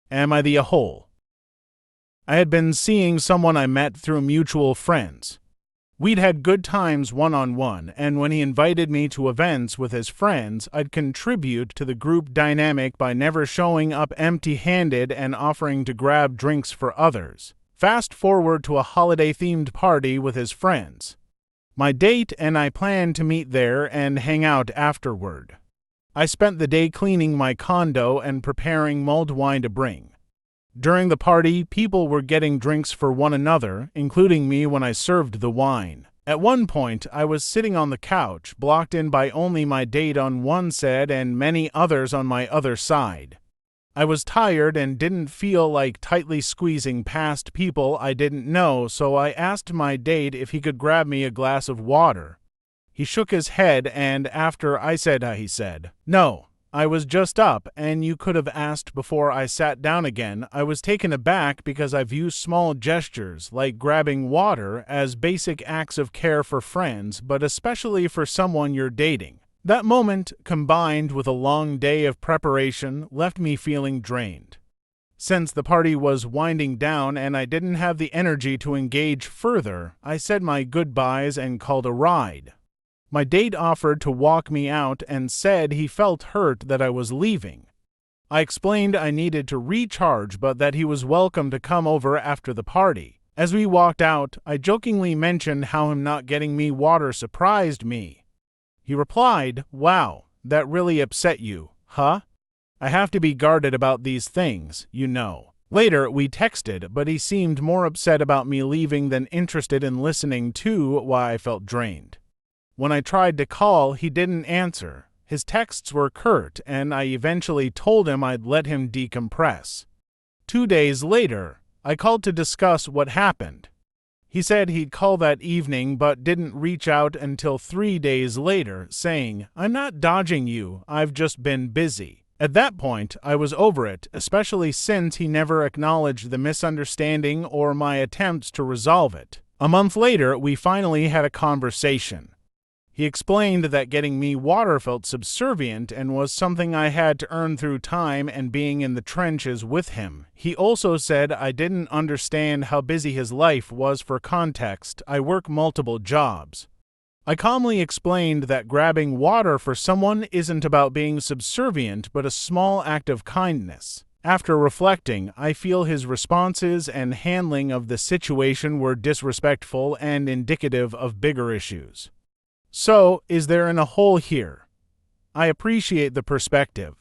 Am I the a-hole? I had been seeing someone I met through mutual friends. We'd had good times one-on-one, and when he invited me to events with his friends, I'd contribute to the group dynamic by never showing up empty-handed and offering to grab drinks for others. Fast forward to a holiday-themed party with his friends. My date and I planned to meet there and hang out afterward. I spent the day cleaning my condo and preparing mulled wine to bring. During the party, people were getting drinks for one another, including me when I served the wine. At one point, I was sitting on the couch, blocked in by only my date on one side and many others on my other side. I was tired and didn't feel like tightly squeezing past people I didn't know, so I asked my date if he could grab me a glass of water. He shook his head, and after I said, he said, "No, I was just up, and you could have asked before I sat down again." I was taken aback because I view small gestures, like grabbing water, as basic acts of care for friends, but especially for someone you're dating. That moment, combined with a long day of preparation, left me feeling drained. Since the party was winding down and I didn't have the energy to engage further, I said my goodbyes and called a ride. My date offered to walk me out and said he felt hurt that I was leaving. I explained I needed to recharge, but that he was welcome to come over after the party. As we walked out, I jokingly mentioned how him not getting me water surprised me. He replied, "Wow, that really upset you, huh? I have to be guarded about these things, you know." Later, we texted, but he seemed more upset about me leaving than interested in listening to why I felt drained. When I tried to call, he didn't answer. His texts were curt, and I eventually told him I'd let him decompress. 2 days later, I called to discuss what happened. He said he'd call that evening but didn't reach out until 3 days later, saying, "I'm not dodging you, I've just been busy." At that point, I was over it, especially since he never acknowledged the misunderstanding or my attempts to resolve it. A month later, we finally had a conversation. He explained that getting me water felt subservient and was something I had to earn through time and being in the trenches with him. He also said I didn't understand how busy his life was. For context, I work multiple jobs. I calmly explained that grabbing water for someone isn't about being subservient but a small act of kindness. After reflecting, I feel his responses and handling of the situation were disrespectful and indicative of bigger issues. So, is there a hole here? I appreciate the perspective.